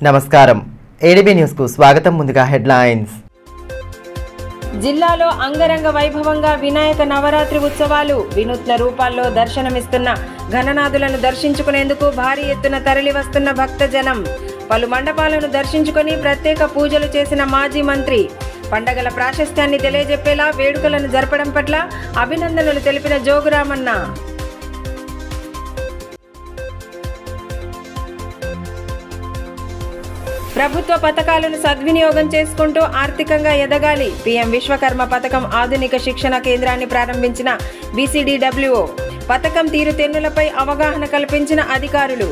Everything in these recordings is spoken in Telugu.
నమస్కారం ఏడీబీ న్యూస్ కు స్వాగతం. ముందుగా హెడ్లైన్స్. జిల్లాలో అంగరంగ వైభవంగా వినాయక నవరాత్రి ఉత్సవాలు. వినూత్న రూపాల్లో దర్శనమిస్తున్న ఘననాథులను దర్శించుకునేందుకు భారీ ఎత్తున తరలి వస్తున్న భక్తజనం. పలు మండపాలను దర్శించుకుని ప్రత్యేక పూజలు చేసిన మాజీ మంత్రి. పండగల ప్రాశస్త్యాన్ని తెలియజెప్పేలా వేడుకలను జరపడం పట్ల అభినందనలు తెలిపిన జోగురామన్న. ప్రభుత్వ పథకాలను సద్వినియోగం చేసుకుంటూ ఆర్థికంగా ఎదగాలి. పీఎం విశ్వకర్మ పథకం ఆధునిక శిక్షణ కేంద్రాన్ని ప్రారంభించిన బీసీడీడబ్ల్యూఓ. పథకం తీరుతెన్నులపై అవగాహన కల్పించిన అధికారులు.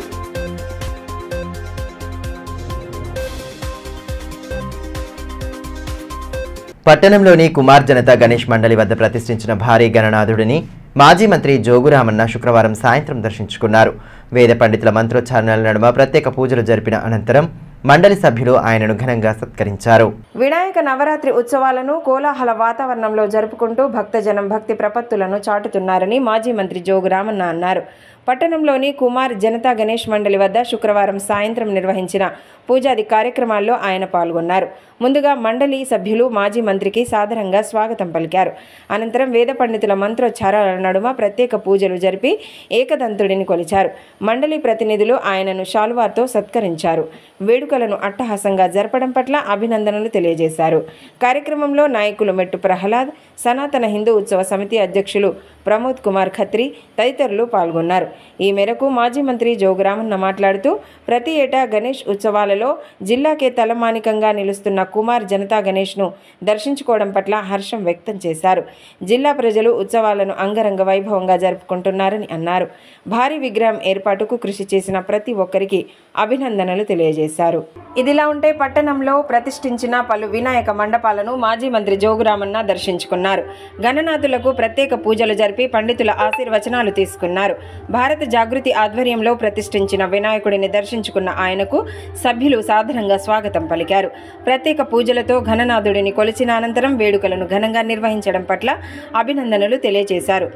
పట్టణంలోని కుమార్ జనతా గణేష్ మండలి వద్ద ప్రతిష్ఠించిన భారీ గణనాథుడిని మాజీ మంత్రి జోగురామన్న శుక్రవారం సాయంత్రం దర్శించుకున్నారు. వేద పండితుల మంత్రోచ్చారణల నడుమ ప్రత్యేక పూజలు జరిపిన అనంతరం మండలి సభ్యులు ఆయనను ఘనంగా సత్కరించారు. వినాయక నవరాత్రి ఉత్సవాలను కోలాహల వాతావరణంలో జరుపుకుంటూ భక్తజనం భక్తి ప్రపత్తులను చాటుతున్నారని మాజీ మంత్రి జోగురామన్న అన్నారు. పట్టణంలోని కుమార్ జనతా గణేష్ మండలి వద్ద శుక్రవారం సాయంత్రం నిర్వహించిన పూజాది కార్యక్రమాల్లో ఆయన పాల్గొన్నారు. ముందుగా మండలి సభ్యులు మాజీ మంత్రికి సాదరంగా స్వాగతం పలికారు. అనంతరం వేద పండితుల మంత్రోచ్చారాల నడుమ ప్రత్యేక పూజలు జరిపి ఏకదంతుడిని కొలిచారు. మండలి ప్రతినిధులు ఆయనను శాలువాతో సత్కరించారు. వేడుకలను అట్టహాసంగా జరపడం పట్ల అభినందనలు తెలియజేశారు. కార్యక్రమంలో నాయకులు మెట్టు ప్రహ్లాద్, సనాతన హిందూ ఉత్సవ సమితి అధ్యక్షులు ప్రమోద్ కుమార్ ఖత్రి తదితరులు పాల్గొన్నారు. ఈ మేరకు మాజీ మంత్రి జోగురామన్న మాట్లాడుతూ ప్రతి ఏటా గణేష్ ఉత్సవాలలో జిల్లాకే తలమానికంగా నిలుస్తున్న కుమార్ జనతా గణేష్ను దర్శించుకోవడం పట్ల హర్షం వ్యక్తం చేశారు. జిల్లా ప్రజలు ఉత్సవాలను అంగరంగ వైభవంగా జరుపుకుంటున్నారని అన్నారు. భారీ విగ్రహం ఏర్పాటుకు కృషి చేసిన ప్రతి ఒక్కరికి అభినందనలు తెలియజేశారు. ఇదిలా ఉంటే పట్టణంలో ప్రతిష్ఠించిన పలు వినాయక మండపాలను మాజీ మంత్రి జోగురామన్న దర్శించుకున్నారు. గణనాథులకు ప్రత్యేక పూజలు జరిపి పండితుల ఆశీర్వచనాలు తీసుకున్నారు. భారత జాగృతి ఆధ్వర్యంలో ప్రతిష్ఠించిన వినాయకుడిని దర్శించుకున్న ఆయనకు సభ్యులు సాదరంగా స్వాగతం పలికారు. ప్రత్యేక పూజలతో ఘననాథుడిని కొలిచిన అనంతరం వేడుకలను ఘనంగా నిర్వహించడం పట్ల అభినందనలు తెలియజేశారు.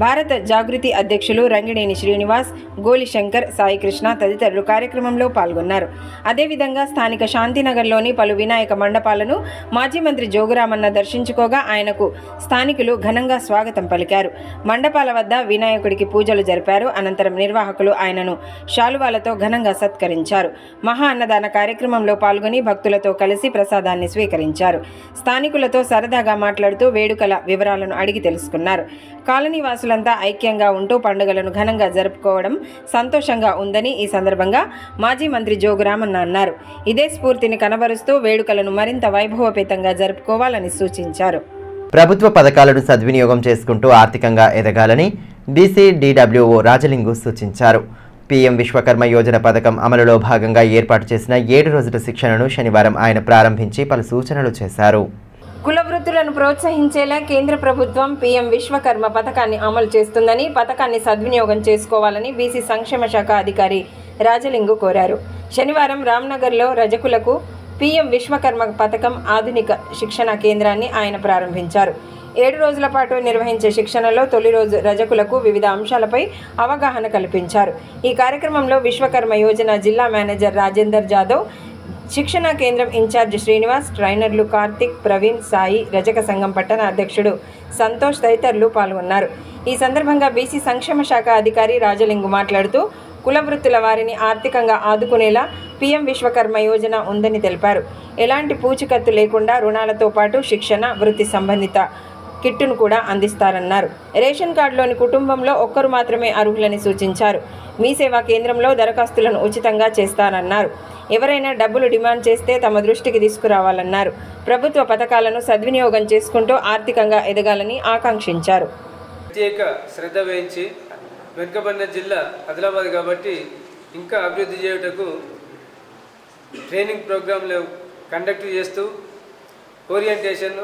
భారత జాగృతి అధ్యక్షులు రంగినేని శ్రీనివాస్, గోలి శంకర్, సాయికృష్ణ తదితరులు కార్యక్రమంలో పాల్గొన్నారు. అదేవిధంగా స్థానిక శాంతినగర్లోని పలు వినాయక మండపాలను మాజీ మంత్రి జోగురామన్న దర్శించుకోగా ఆయనకు స్థానికులు ఘనంగా స్వాగతం పలికారు. మండపాల వద్ద వినాయకుడికి పూజలు జరిపారు. అనంతరం నిర్వాహకులు ఆయనను శాలువాలతో ఘనంగా సత్కరించారు. మహా అన్నదాన కార్యక్రమంలో పాల్గొని భక్తులతో కలిసి ప్రసాదాన్ని స్వీకరించారు. స్థానికులతో సరదాగా మాట్లాడుతూ వేడుకల వివరాలను అడిగి తెలుసుకున్నారు. కాలనీ వాసులంతా ఐక్యంగా ఉంటూ పండుగలను ఘనంగా జరుపుకోవడం సంతోషంగా ఉందని ఈ సందర్భంగా మాజీ మంత్రి జోగురామన్న అన్నారు. ఇదే స్ఫూర్తిని కనబరుస్తూ వేడుకలను మరింత వైభవపేతంగా జరుపుకోవాలని సూచించారు. ప్రభుత్వ పథకాలను సద్వినియోగం చేసుకుంటూ ఆర్థికంగా ఎదగాలని బీసీడీడబ్ల్యూఓ రాజలింగు సూచించారు. పీఎం విశ్వకర్మ యోజన పథకం అమలులో భాగంగా ఏర్పాటు చేసిన 7 రోజుల శిక్షణను శనివారం ఆయన ప్రారంభించి పలు సూచనలు చేశారు. కుల వృత్తులను ప్రోత్సహించేలా కేంద్ర ప్రభుత్వం పీఎం విశ్వకర్మ పథకాన్ని అమలు చేస్తుందని, పథకాన్ని సద్వినియోగం చేసుకోవాలని బీసీ సంక్షేమ శాఖ అధికారి రాజలింగు కోరారు. శనివారం రామ్నగర్లో రజకులకు పీఎం విశ్వకర్మ పథకం ఆధునిక శిక్షణ కేంద్రాన్ని ఆయన ప్రారంభించారు. 7 రోజుల పాటు నిర్వహించే శిక్షణలో తొలి రోజు రజకులకు వివిధ అంశాలపై అవగాహన కల్పించారు. ఈ కార్యక్రమంలో విశ్వకర్మ యోజన జిల్లా మేనేజర్ రాజేందర్ జాదవ్, శిక్షణా కేంద్రం ఇన్ఛార్జ్ శ్రీనివాస్, ట్రైనర్లు కార్తిక్, ప్రవీణ్, సాయి, రజక సంఘం పట్టణ అధ్యక్షుడు సంతోష్ తదితరులు పాల్గొన్నారు. ఈ సందర్భంగా బీసీ సంక్షేమ శాఖ అధికారి రాజలింగు మాట్లాడుతూ కుల వృత్తుల వారిని ఆర్థికంగా ఆదుకునేలా పీఎం విశ్వకర్మ యోజన ఉందని తెలిపారు. ఎలాంటి పూచికత్తు లేకుండా రుణాలతో పాటు శిక్షణ, వృత్తి సంబంధిత కిట్టును కూడా అందిస్తారన్నారు. రేషన్ కార్డులోని కుటుంబంలో ఒక్కరు మాత్రమే అర్హులని సూచించారు. మీ సేవా కేంద్రంలో దరఖాస్తులను ఉచితంగా చేస్తారన్నారు. ఎవరైనా డబ్బులు డిమాండ్ చేస్తే తమ దృష్టికి తీసుకురావాలన్నారు. ప్రభుత్వ పథకాలను సద్వినియోగం చేసుకుంటూ ఆర్థికంగా ఎదగాలని ఆకాంక్షించారు. ప్రత్యేక శ్రద్ధ వహించి వెనుకబడిన జిల్లా ఆదిలాబాద్ కాబట్టి ఇంకా అభివృద్ధి చేయుటకు ట్రైనింగ్ ప్రోగ్రాంలు కండక్ట్ చేస్తూ ఓరియంటేషన్,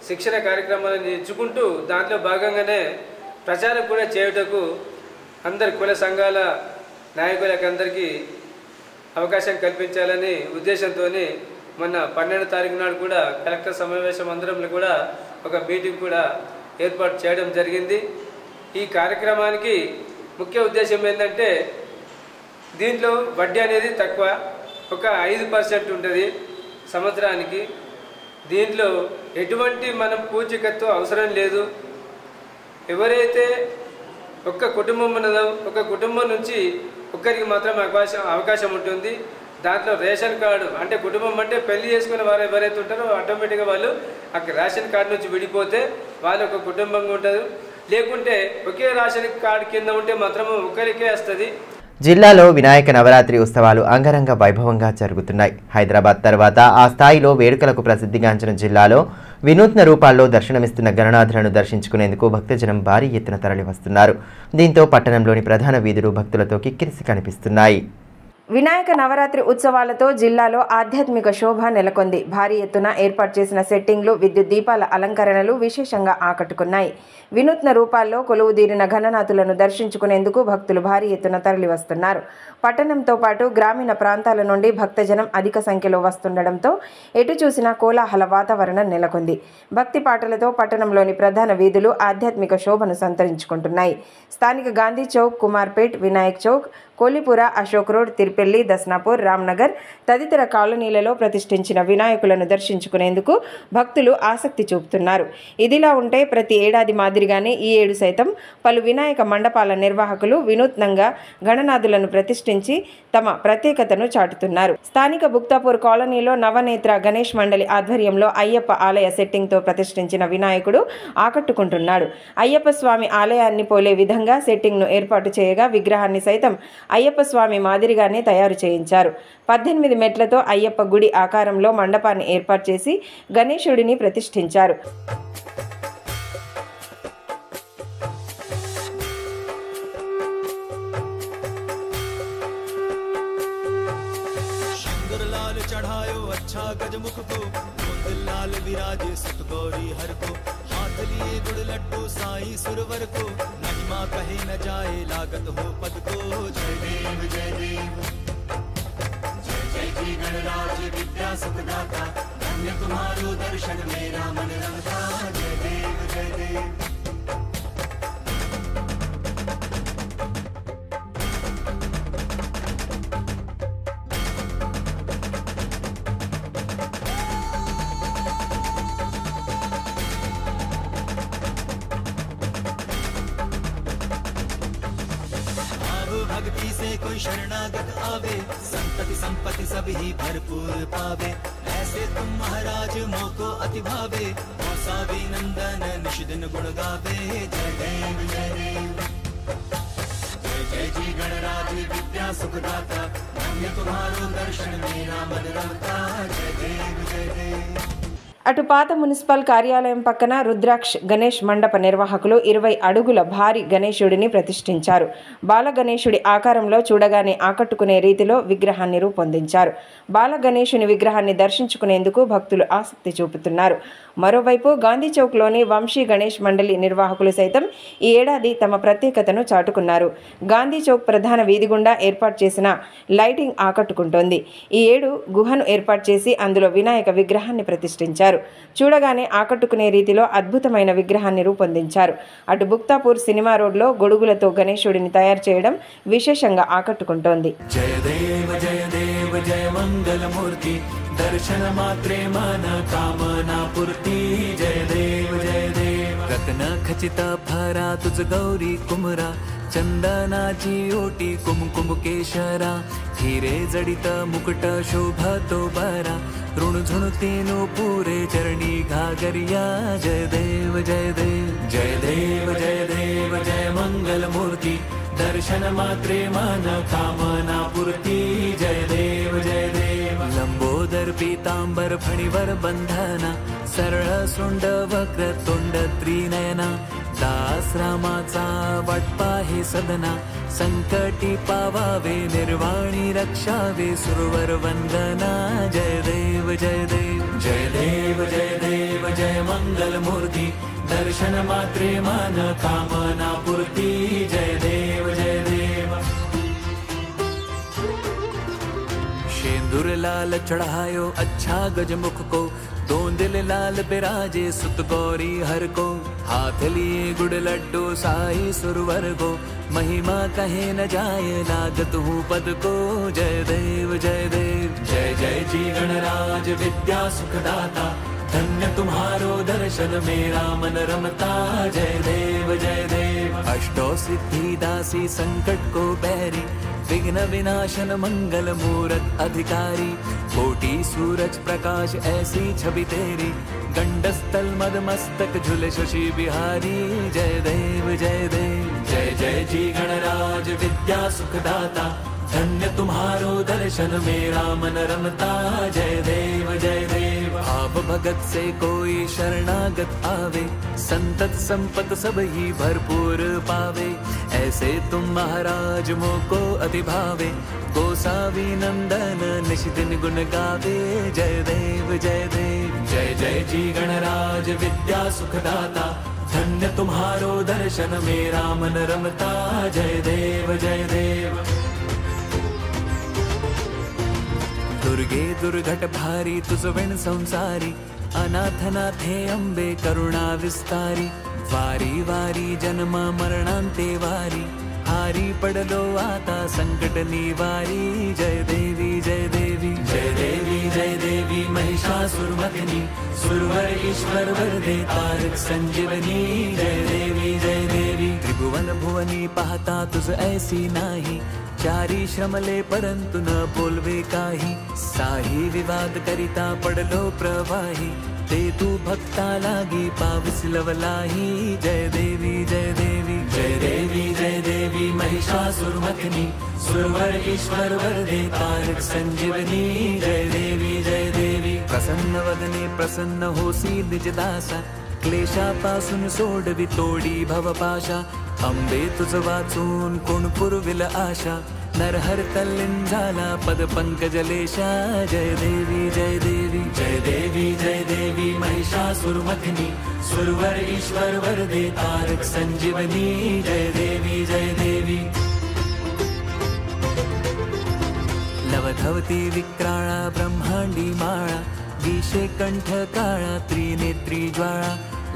శిక్షణ కార్యక్రమాలను ఎంచుకుంటూ దాంట్లో భాగంగానే ప్రచారం కూడా చేయుటకు అందరి కుల సంఘాల నాయకులకు అందరికీ అవకాశం కల్పించాలని ఉద్దేశంతో మొన్న 12వ తారీఖు నాడు కూడా కలెక్టర్ సమావేశం అందరంలో కూడా ఒక మీటింగ్ కూడా ఏర్పాటు చేయడం జరిగింది. ఈ కార్యక్రమానికి ముఖ్య ఉద్దేశం ఏంటంటే దీంట్లో వడ్డీ అనేది తక్కువ, ఒక 5% ఉంటుంది సంవత్సరానికి. దీంట్లో ఎటువంటి మనం పూచికత్తు అవసరం లేదు. ఎవరైతే ఒక్క కుటుంబం ఉన్నదో ఒక కుటుంబం నుంచి ఒక్కరికి మాత్రం అవకాశం ఉంటుంది. దాంట్లో రేషన్ కార్డు అంటే కుటుంబం అంటే పెళ్లి చేసుకునే వారు ఎవరైతే ఉంటారో ఆటోమేటిక్గా వాళ్ళు అక్కడ రేషన్ కార్డు నుంచి విడిపోతే వాళ్ళు ఒక కుటుంబంగా ఉంటారు. లేకుంటే ఒకే రేషన్ కార్డు కింద ఉంటే మాత్రం ఒకరికే వస్తుంది. జిల్లాలో వినాయక నవరాత్రి ఉత్సవాలు అంగరంగ వైభవంగా జరుగుతున్నాయి. హైదరాబాద్ తర్వాత ఆ స్థాయిలో వేడుకలకు ప్రసిద్ధిగాంచిన జిల్లాలో వినూత్న రూపాల్లో దర్శనమిస్తున్న గణనాథులను దర్శించుకునేందుకు భక్తజనం భారీ ఎత్తున తరలివస్తున్నారు. దీంతో పట్టణంలోని ప్రధాన వీధులు భక్తులతో కిక్కిరిసి కనిపిస్తున్నాయి. వినాయక నవరాత్రి ఉత్సవాలతో జిల్లాలో ఆధ్యాత్మిక శోభ నెలకొంది. భారీ ఎత్తున ఏర్పాటు చేసిన సెట్టింగ్లు, విద్యుత్ దీపాల అలంకరణలు విశేషంగా ఆకట్టుకున్నాయి. వినూత్న రూపాల్లో కొలువుదీరిన గణనాథులను దర్శించుకునేందుకు భక్తులు భారీ ఎత్తున తరలివస్తున్నారు. పట్టణంతో పాటు గ్రామీణ ప్రాంతాల నుండి భక్తజనం అధిక సంఖ్యలో వస్తుండటంతో ఎటు చూసినా కోలాహల వాతావరణం నెలకొంది. భక్తి పాటలతో పట్టణంలోని ప్రధాన వీధులు ఆధ్యాత్మిక శోభను సంతరించుకుంటున్నాయి. స్థానిక గాంధీ చౌక్, కుమార్పేట్, వినాయక్ చౌక్, కోలిపుర, అశోక్ రోడ్, తిరుపెల్లి, దస్నాపూర్, రామ్నగర్ తదితర కాలనీలలో ప్రతిష్ఠించిన వినాయకులను దర్శించుకునేందుకు భక్తులు ఆసక్తి చూపుతున్నారు. ఇదిలా ఉంటే ప్రతి ఏడాది మాదిరిగానే ఈ ఏడు సైతం పలు వినాయక మండపాల నిర్వాహకులు వినూత్నంగా గణనాథులను ప్రతిష్ఠించి తమ ప్రత్యేకతను చాటుతున్నారు. స్థానిక బుక్తాపూర్ కాలనీలో నవనేత్ర గణేష్ మండలి ఆధ్వర్యంలో అయ్యప్ప ఆలయ సెట్టింగ్తో ప్రతిష్ఠించిన వినాయకుడు ఆకట్టుకుంటున్నాడు. అయ్యప్ప స్వామి ఆలయాన్ని పోలే విధంగా సెట్టింగ్ను ఏర్పాటు చేయగా విగ్రహాన్ని సైతం అయ్యప్ప స్వామి మాదిరిగానే తయారు చేయించారు. 18 మెట్లతో అయ్యప్ప గుడి ఆకారంలో మండపాన్ని ఏర్పాటు చేసి గణేశుడిని ప్రతిష్ఠించారు. सुरवर को महिमा कहे न जाए लागत हो पद को। जय देव जय देव जय जय जी गणराज विद्या सुखदाता धन्य तुम्हारो दर्शन मेरा मन रमता। जय देव जय देव भक्ति से कोई शरणागत आवे संतति संपत्ति सब ही भरपूर पावे। ऐसे तुम महाराज मोको अति भावे सावी नंदन निश दिन गुण गावे। जय देव जय देव जय जय जी गणराज विद्या सुखदाता धन्य तुम्हारो दर्शन मेरा मन रमता। जय देव जय देव। అటు పాత మున్సిపల్ కార్యాలయం పక్కన రుద్రాక్ష్ గణేష్ మండప నిర్వాహకులు 20 అడుగుల భారీ గణేశుడిని ప్రతిష్ఠించారు. బాల గణేశుడి ఆకారంలో చూడగానే ఆకట్టుకునే రీతిలో విగ్రహాన్ని రూపొందించారు. బాల గణేశుని విగ్రహాన్ని దర్శించుకునేందుకు భక్తులు ఆసక్తి చూపుతున్నారు. మరోవైపు గాంధీ చౌక్లోని వంశీ గణేష్ మండలి నిర్వాహకులు సైతం ఈ ఏడాది తమ ప్రత్యేకతను చాటుకున్నారు. గాంధీ చౌక్ ప్రధాన వీధి గుండా ఏర్పాటు చేసిన లైటింగ్ ఆకట్టుకుంటోంది. ఈ ఏడు గుహను ఏర్పాటు చేసి అందులో వినాయక విగ్రహాన్ని ప్రతిష్ఠించారు. చూడగానే ఆకట్టుకునే రీతిలో అద్భుతమైన విగ్రహాన్ని రూపొందించారు. అటు బుక్తాపూర్ సినిమా రోడ్లో గొడుగులతో గణేశుడిని తయారు చేయడం విశేషంగా ఆకట్టుకుంటోంది. జయ దేవ జయ దేవ జయ మంగళమూర్తి दर्शन मात्रे मन कामना पूर्ती। जय देव जय देव रत्न खचित भरा तुझ गौरी कुमरा चंदनाची ओटी कुमकुम केशरा हिरे जडित मुकुट शोभतो बरा ऋण झुणतीनु पुरे चरणी घागरिया। जय देव जय देव जय देव जय देव जय मंगलमूर्ति दर्शन मात्रे मन कामना पूर्ती। जय देव जय देव लंबोदर पीतांबर फणिवर बंधना सरळ सुंड वक्र तोंड त्रिनयना दास रामाचा वाटपा हे सदना संकटी पावावे निर्वाणी रक्षावे सुरवर वंदना। जय देव जय देव जय देव जय देव जय मंगलमूर्ति दर्शन मात्रे मन कामना पूर्ती। जय देव जय देव सिंदूर लाल चढ़ायो अच्छा गजमुख को दो दिल लाल बिराजे सुत गौरी हर को, हाथ लिए गुड़ लड्डू साई सुरवर को, महिमा कहे न जाए लागत हूँ पद को। जय देव जय देव जय जय जी गणराज विद्या सुखदाता, धन्य तुम्हारो दर्शन मेरा मन रमता। जय देव जय देव अष्टो सिद्धि दासी संकट को बैरी, विघ्न विनाशन मंगल मूरत अधिकारी, कोटि सूरज प्रकाश ऐसी छवि तेरी, गंडस्थल मद मस्तक झुले शशि बिहारी। जय देव जय देव जय जय जी गणराज विद्या सुखदाता, धन्य तुम्हारो दर्शन मेरा मन रमता। जय देव जय देव भाव भगत से कोई शरणागत आवे, संतत संपत सब ही भरपूर पावे। ऐसे तुम महाराज मोको अति भावे, गोसावी नंदन निश दिन गुण गावे। जय देव जय देव जय जय जी गणराज विद्या सुखदाता, धन्य तुम्हारो दर्शन मेरा मन रमता। जय देव जय देव दुर्गे दुर्घट भारी तुझ विण संसारी, अनाथनाथे अंबे करुणा विस्तारी, वारी वारी जन्म मरणांते वारी, हारी पडलो आता संकट निवारी। जय देवी जय देवी जय देवी जय देवी महिषासुरमर्दिनी, सुरवर ईश्वर वरदे तारक संजीवनी। जय देवी त्रिभुवन भुवनी पाहता तुझ ऐसी नाही, चारी श्रमले परंतु न बोलवे काही, साही विवाद करिता पडलो प्रवाही, ते तू भक्ता लागी पाविस लवलाही। जय देवी जय देवी जय देवी जय देवी महिषासुरमर्दिनी, सुरवर ईश्वर वरदे तारक संजीवनी। जय देवी प्रसन्न वदने प्रसन्न होसी निज दासा, क्लेशापासून सोडवी तोडी भवपाशा, अंबे तुझ वाचून कोण पुरविल आशा, नरहर तल्लीन झाला पद पंकजलेशा। जय देवी जय देवी जय देवी जय देवी महिषासुरमर्दिनी, सुरवर ईश्वर वरदे तारक संजीवनी। जय देवी लवधवती विक्राळा ब्रह्मांडी माळा, विषे कंठ काळा त्रिनेत्री ज्वाळा,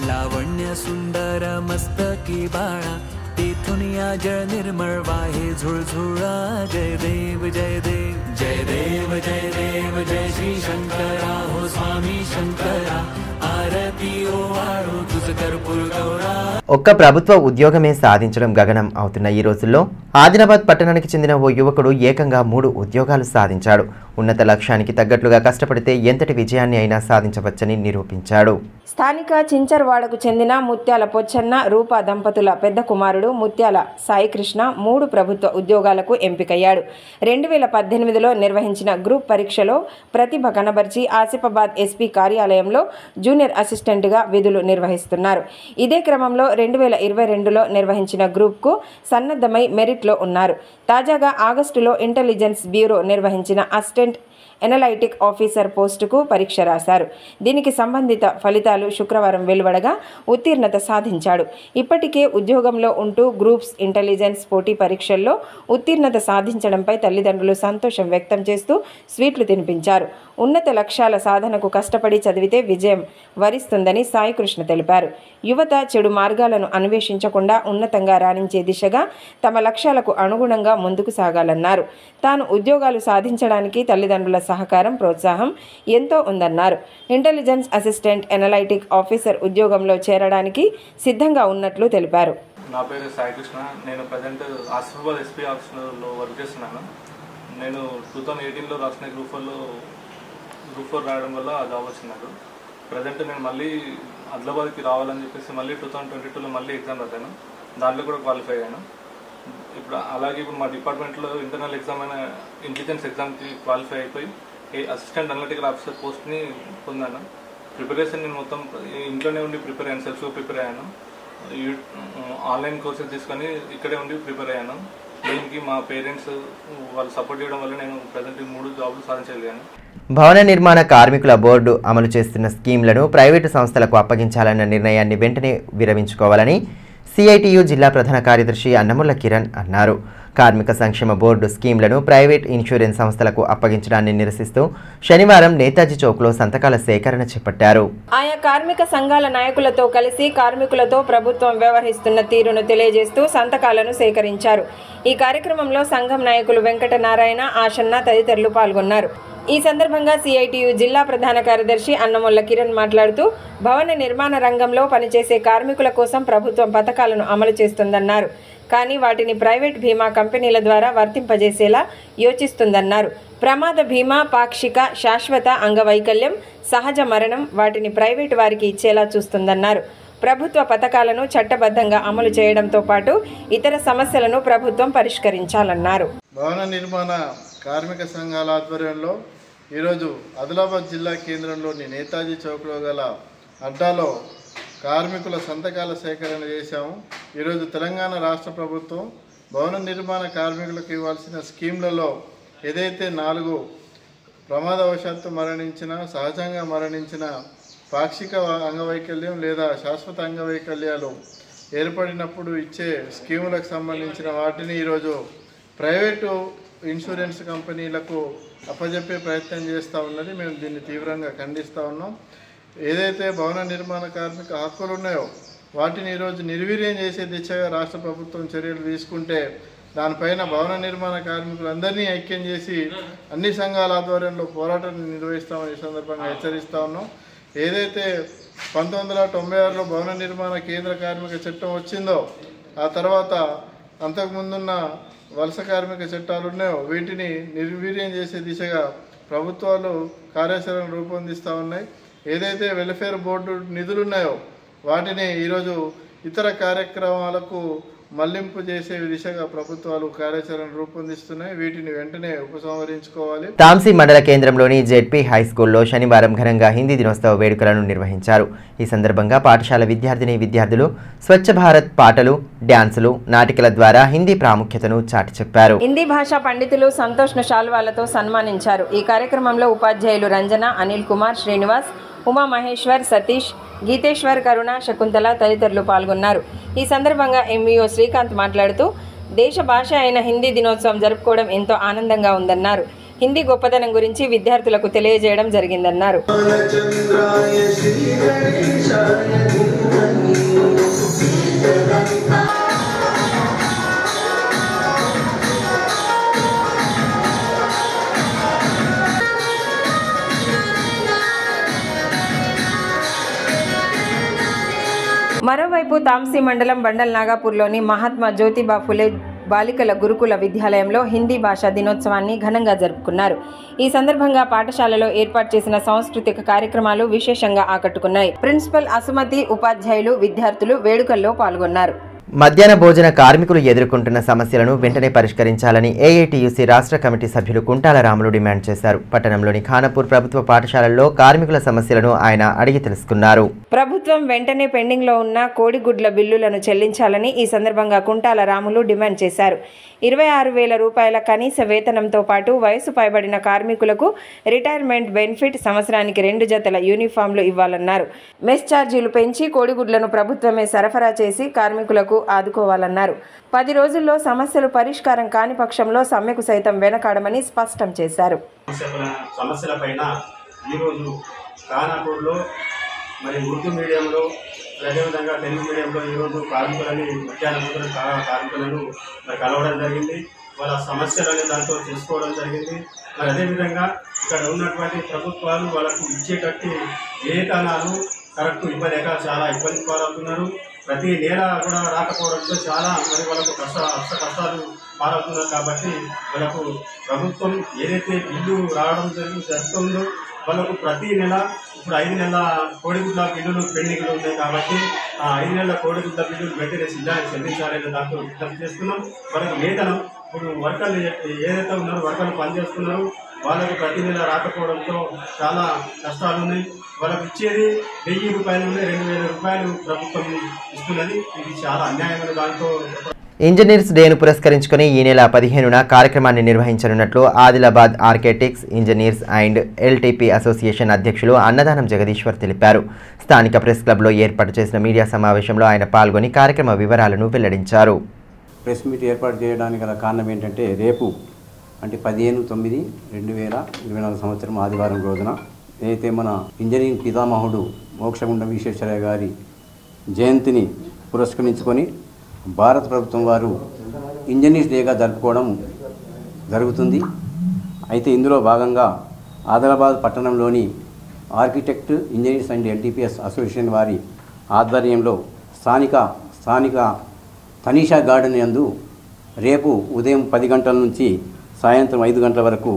लावण्य सुंदर मस्तकी बाळा, तेथून या जळ निर्मळ वाहे झुळझुळा। जय देव जय देव जय देव जय देव जय श्री शंकरा हो स्वामी शंकरा, आरती ओ वाळू तुझ कर्पूर गौरा। ఒక్క ప్రభుత్వ ఉద్యోగమే సాధించడం గగనం అవుతున్న ఈ రోజుల్లో ఆదిలాబాద్ పట్టణానికి చెందిన ఓ యువకుడు ఏకంగా 3 ఉద్యోగాలు సాధించాడు. ఉన్నత లక్ష్యానికి తగ్గట్లుగా కష్టపడితే ఎంతటి విజయాన్ని అయినా సాధించవచ్చని నిరూపించాడు. స్థానిక చించర్వాడకు చెందిన ముత్యాల పొచ్చన్న రూప దంపతుల పెద్ద కుమారుడు ముత్యాల సాయికృష్ణ 3 ప్రభుత్వ ఉద్యోగాలకు ఎంపికయ్యాడు. 2018లో నిర్వహించిన గ్రూప్ పరీక్షలో ప్రతిభ కనబర్చి ఆసిఫాబాద్ ఎస్పీ కార్యాలయంలో జూనియర్ అసిస్టెంట్గా విధులు నిర్వహిస్తున్నారు. ఇదే క్రమంలో 2022లో నిర్వహించిన గ్రూప్కు సన్నద్ధమై మెరిట్లో ఉన్నారు. తాజాగా ఆగస్టులో ఇంటెలిజెన్స్ బ్యూరో నిర్వహించిన అసిస్టెంట్ ఎనలైటిక్ ఆఫీసర్ పోస్టుకు పరీక్ష రాశారు. దీనికి సంబంధిత ఫలితాలు శుక్రవారం వెలువడగా ఉత్తీర్ణత సాధించాడు. ఇప్పటికే ఉద్యోగంలో ఉంటూ గ్రూప్స్ ఇంటెలిజెన్స్ పోటీ పరీక్షల్లో ఉత్తీర్ణత సాధించడంపై తల్లిదండ్రులు సంతోషం వ్యక్తం చేస్తూ స్వీట్లు తినిపించారు. ఉన్నత లక్ష్యాల సాధనకు కష్టపడి చదివితే విజయం వరిస్తుందని సాయికృష్ణ తెలిపారు. యువత చెడు మార్గాలను అన్వేషించకుండా ఉన్నతంగా రాణించే దిశగా తమ లక్ష్యాలకు అనుగుణంగా ముందుకు సాగాలన్నారు. తాను ఉద్యోగాలు సాధించడానికి తల్లిదండ్రుల సహకారం ప్రోత్సాహం ఎంతో ఉందన్నారు. ఇంటెలిజెన్స్ అసిస్టెంట్ ఎనలైటిక్ ఆఫీసర్ ఉద్యోగంలో చేరడానికి సిద్ధంగా ఉన్నట్లు తెలిపారు. నా పేరు సాయికృష్ణ. నేను ప్రజెంట్ ఆసిఫాబాద్ ఎస్పీ ఆఫీస్లో వర్క్ చేస్తున్నాను. నేను 2018లో రాసిన గ్రూప్ 4 రాయడం వల్ల ఆ జాబ్ వచ్చింది నాకు. ప్రజెంట్ నేను మళ్ళీ ఆదిలాబాద్కి రావాలని చెప్పేసి మళ్ళీ 2022లో మళ్ళీ ఎగ్జామ్ రాశాను. దాంట్లో కూడా క్వాలిఫై అయ్యాను. ఇప్పుడు మా డిపార్ట్మెంట్లో ఇంటర్నల్ ఎగ్జామ్ అయిన ఇంటెలిజెన్స్ ఎగ్జామ్కి క్వాలిఫై అయిపోయి అసిస్టెంట్ అనలిటికల్ ఆఫీసర్ పోస్ట్ని పొందాను. ప్రిపరేషన్ నేను మొత్తం ఇంట్లోనే ఉండి ప్రిపేర్ అయ్యాను. సెల్ఫ్గా ప్రిపేర్ అయ్యాను. ఆన్లైన్ కోర్సెస్ తీసుకొని ఇక్కడే ఉండి ప్రిపేర్ అయ్యాను. దీనికి మా పేరెంట్స్ వాళ్ళు సపోర్ట్ చేయడం వల్ల నేను ప్రజెంట్ 3 జాబులు సాధించగలిగాను. భవన నిర్మాణ కార్మికుల బోర్డు అమలు చేస్తున్న స్కీమ్లను ప్రైవేటు సంస్థలకు అప్పగించాలన్న నిర్ణయాన్ని వెంటనే విరమించుకోవాలని సిఐటియు జిల్లా ప్రధాన కార్యదర్శి అన్నముల కిరణ్ అన్నారు. కార్మిక సంక్షేమ బోర్డు స్కీమ్లను ప్రైవేట్ ఇన్సూరెన్స్ సంస్థలకు అప్పగించడాన్ని నిరసిస్తూ శనివారం నేతాజీ చౌక్లో సంతకాల సేకరణ చేపట్టారు. ఆయా కార్మిక సంఘాల నాయకులతో కలిసి కార్మికులతో ప్రభుత్వం వ్యవహరిస్తున్న తీరును తెలియజేస్తూ సంతకాలను సేకరించారు. ఈ కార్యక్రమంలో సంఘం నాయకులు వెంకటనారాయణ, ఆశన్న తదితరులు పాల్గొన్నారు. ఈ సందర్భంగా సిఐటియు జిల్లా ప్రధాన కార్యదర్శి అన్నమొల్ల కిరణ్ మాట్లాడుతూ భవన నిర్మాణ రంగంలో పనిచేసే కార్మికుల కోసం ప్రభుత్వం పథకాలను అమలు చేస్తుందన్నారు. కానీ వాటిని ప్రైవేట్ బీమా కంపెనీల ద్వారా వర్తింపజేసేలా యోచిస్తుందన్నారు. ప్రమాద బీమా, పాక్షిక, శాశ్వత అంగవైకల్యం, సహజ మరణం వాటిని ప్రైవేటు వారికి ఇచ్చేలా చూస్తుందన్నారు. ప్రభుత్వ పథకాలను చట్టబద్ధంగా అమలు చేయడంతో పాటు ఇతర సమస్యలను ప్రభుత్వం పరిష్కరించాలన్నారు. భవన నిర్మాణ కార్మిక సంఘాల ఆధ్వర్యంలో ఈరోజు ఆదిలాబాద్ జిల్లా కేంద్రంలోని నేతాజీ చౌక్లో గల అడ్డాలో కార్మికుల సంతకాల సేకరణ చేశాము. ఈరోజు తెలంగాణ రాష్ట్ర ప్రభుత్వం భవన నిర్మాణ కార్మికులకు ఇవ్వాల్సిన స్కీమ్లలో ఏదైతే 4 ప్రమాదవశాత్తు మరణించిన, సహజంగా మరణించిన, పాక్షిక అంగవైకల్యం లేదా శాశ్వత అంగవైకల్యాలు ఏర్పడినప్పుడు ఇచ్చే స్కీములకు సంబంధించిన వాటిని ఈరోజు ప్రైవేటు ఇన్సూరెన్స్ కంపెనీలకు అప్పజెప్పే ప్రయత్నం చేస్తూ ఉన్నది. మేము దీన్ని తీవ్రంగా ఖండిస్తూ ఉన్నాం. ఏదైతే భవన నిర్మాణ కార్మిక హక్కులు ఉన్నాయో వాటిని ఈరోజు నిర్వీర్యం చేసే దిశగా రాష్ట్ర ప్రభుత్వం చర్యలు తీసుకుంటే దానిపైన భవన నిర్మాణ కార్మికులందరినీ ఐక్యం చేసి అన్ని సంఘాల ఆధ్వర్యంలో పోరాటాన్ని నిర్వహిస్తామని ఈ సందర్భంగా హెచ్చరిస్తూ ఉన్నాం. ఏదైతే 1996లో భవన నిర్మాణ కేంద్ర కార్మిక చట్టం వచ్చిందో ఆ తర్వాత అంతకుముందున్న వలస కార్మిక చట్టాలు ఉన్నాయో వీటిని నిర్వీర్యం చేసే దిశగా ప్రభుత్వాలు కార్యాచరణ రూపొందిస్తూ ఉన్నాయి. ఏదైతే వెల్ఫేర్ బోర్డు నిధులు ఉన్నాయో వాటిని ఈరోజు ఇతర కార్యక్రమాలకు మళ్లింపు చేసే దిశగా ప్రభుత్వాలు కార్యాచరణ రూపొందిస్తున్నాయి. వీటిని వెంటనే ఉపసంహరించుకోవాలి. తాంసీ మండల కేంద్రంలోని జెడ్పీ హై స్కూల్లో శనివారం ఘనంగా హిందీ దినోత్సవ వేడుకలను నిర్వహించారు. ఈ సందర్భంగా పాఠశాల విద్యార్థిని-విద్యార్థులు స్వచ్ఛ భారత్ పాటలు, డ్యాన్సులు, నాటికల ద్వారా హిందీ ప్రాముఖ్యతను చాటి చెప్పారు. హిందీ భాషా పండితులు సంతోష్ను శాల్వాలతో సన్మానించారు. ఈ కార్యక్రమంలో ఉపాధ్యాయులు రంజన, అనిల్ కుమార్, శ్రీనివాస్, ఉమా మహేశ్వర్, సతీష్, గీతేశ్వర్, కరుణ, శకుంతల తదితరులు పాల్గొన్నారు. ఈ సందర్భంగా ఎంఈఓ శ్రీకాంత్ మాట్లాడుతూ దేశ భాష అయిన హిందీ దినోత్సవం జరుపుకోవడం ఎంతో ఆనందంగా ఉందన్నారు. హిందీ గొప్పతనం గురించి విద్యార్థులకు తెలియజేయడం జరిగిందన్నారు. మరోవైపు తాంసీ మండలం బండల్ నాగాపూర్లోని మహాత్మా జ్యోతిబా ఫులే బాలికల గురుకుల విద్యాలయంలో హిందీ భాషా దినోత్సవాన్ని ఘనంగా జరుపుకున్నారు. ఈ సందర్భంగా పాఠశాలలో ఏర్పాటు చేసిన సాంస్కృతిక కార్యక్రమాలు విశేషంగా ఆకట్టుకున్నాయి. ప్రిన్సిపల్ అసుమతి, ఉపాధ్యాయులు, విద్యార్థులు వేడుకల్లో పాల్గొన్నారు. మధ్యాహ్న భోజన కార్మికులు ఎదుర్కొంటున్న సమస్యలను వెంటనే పరిష్కరించాలని ఏఐటీయూసీ రాష్ట్ర కమిటీ సభ్యులు కుంటాల రాములు డిమాండ్ చేశారు. పట్టణంలోని ఖానాపూర్ ప్రభుత్వ పాఠశాలల్లో కార్మికుల సమస్యలను ఆయన అడిగి తెలుసుకున్నారు. ప్రభుత్వం వెంటనే పెండింగ్లో ఉన్న కోడిగుడ్ల బిల్లులను చెల్లించాలని ఈ సందర్భంగా కుంటాల రాములు డిమాండ్ చేశారు. 26,000 రూపాయల కనీస వేతనంతో పాటు వయసు పైబడిన కార్మికులకు రిటైర్మెంట్ బెనిఫిట్, సంవత్సరానికి 2 జతల యూనిఫామ్లు ఇవ్వాలన్నారు. మెస్ ఛార్జీలు పెంచి కోడిగుడ్లను ప్రభుత్వమే సరఫరా చేసి కార్మికులకు ఆదుకోవాలన్నారు. 10 రోజుల్లో సమస్యలు పరిష్కారం కాని పక్షంలో సమ్మెకు సైతం వెనకాడమని స్పష్టం చేశారు. సమస్యలపైన ఈరోజు ఖానాపూర్లో మరి ఉర్దూ మీడియంలో అదేవిధంగా తెలుగు మీడియంలో ఈరోజు కార్మికులని మధ్యాహ్న కార్మికులను మరి కలవడం జరిగింది. వాళ్ళ సమస్యలని దాంతో తెలుసుకోవడం జరిగింది. మరి అదేవిధంగా ఇక్కడ ఉన్నటువంటి ప్రభుత్వాలు వాళ్ళకు ఇచ్చేటట్టు వేతనాలు కరెక్ట్ ఇవ్వలేక చాలా ఇబ్బంది పాలవుతున్నారు. ప్రతి నెల కూడా రాకపోవడంతో చాలా మరి వాళ్ళకు కష్టాలు పాలవుతున్నారు. కాబట్టి వాళ్ళకు ప్రభుత్వం ఏదైతే బిల్లు రావడం జరుగుతుందో వాళ్ళకు ప్రతి నెల ఇప్పుడు 5 నెలల కోడిగుడ్ల బిల్లులు పెండింగ్లు ఉన్నాయి. కాబట్టి ఆ 5 నెలల కోడిగుడ్ల బిల్లులు వెంటనే చెల్లించాలనే దాంతో విజ్ఞప్తి చేస్తున్నాం. వాళ్ళకి వేతనం ఇప్పుడు వర్కర్లు ఏదైతే ఉన్నారో వర్కర్లు పనిచేస్తున్నారు వాళ్ళకు ప్రతి నెల రాకపోవడంతో చాలా కష్టాలు ఉన్నాయి. వాళ్ళకి ఇచ్చేది 1000 రూపాయలు ఉన్నాయి, 2000 రూపాయలు ప్రభుత్వం ఇస్తున్నది. ఇది చాలా అన్యాయమైన దాంతో ఇంజనీర్స్ డేను పురస్కరించుకుని ఈ నెల 15న కార్యక్రమాన్ని నిర్వహించనున్నట్లు Adilabad architects, engineers and LTP association అధ్యక్షులు అన్నదానం జగదీశ్వర్ తెలిపారు. స్థానిక ప్రెస్ క్లబ్లో ఏర్పాటు చేసిన మీడియా సమావేశంలో ఆయన పాల్గొని కార్యక్రమ వివరాలను వెల్లడించారు. ప్రెస్ మీట్ ఏర్పాటు చేయడానికి గల కారణం ఏంటంటే రేపు అంటే 15/9/2024 సంవత్సరం ఆదివారం రోజున ఏదైతే మన ఇంజనీరింగ్ పితామహుడు మోక్షగుండం విశ్వేశ్వరయ్య గారి జయంతిని పురస్కరించుకొని భారత ప్రభుత్వం వారు ఇంజనీర్స్ డేగా జరుపుకోవడం జరుగుతుంది. అయితే ఇందులో భాగంగా ఆదిలాబాద్ పట్టణంలోని architect engineers and LTPS association వారి ఆధ్వర్యంలో స్థానిక తనీషా గార్డెన్ యందు రేపు ఉదయం 10 గంటల నుంచి సాయంత్రం 5 గంటల వరకు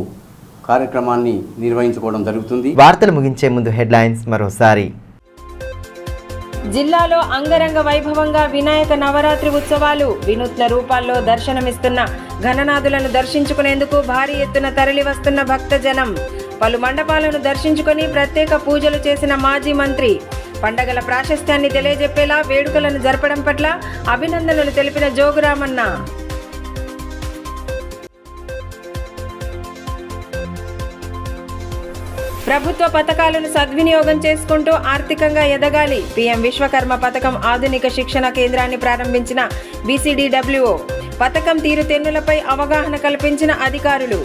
కార్యక్రమాన్ని నిర్వహించుకోవడం జరుగుతుంది. వార్తలు ముగించే ముందు హెడ్లైన్స్ మరోసారి. జిల్లాలో అంగరంగ వైభవంగా వినాయక నవరాత్రి ఉత్సవాలు. వినూత్న రూపాల్లో దర్శనమిస్తున్న ఘననాథులను దర్శించుకునేందుకు భారీ ఎత్తున తరలి వస్తున్న భక్తజనం. పలు మండపాలను దర్శించుకుని ప్రత్యేక పూజలు చేసిన మాజీ మంత్రి. పండగల ప్రాశస్త్యాన్ని తెలియజెప్పేలా వేడుకలను జరపడం పట్ల అభినందనలు తెలిపిన జోగురామన్న. ప్రభుత్వ పథకాలను సద్వినియోగం చేసుకుంటూ ఆర్థికంగా ఎదగాలి. పీఎం విశ్వకర్మ పథకం ఆధునిక శిక్షణ కేంద్రాన్ని ప్రారంభించిన బీసీడీడబ్ల్యూఓ. పథకం తీరుతెన్నులపై అవగాహన కల్పించిన అధికారులు.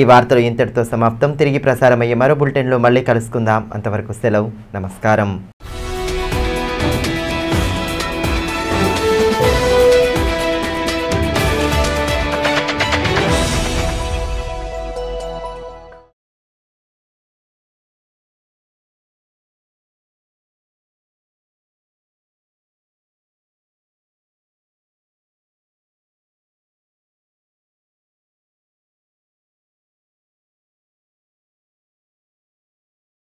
ఈ వార్తలు ఇంతటితో సమాప్తం. తిరిగి ప్రసారమయ్యే మరో బులెటిన్లో మళ్ళీ కలుసుకుందాం. అంతవరకు సెలవు. నమస్కారం.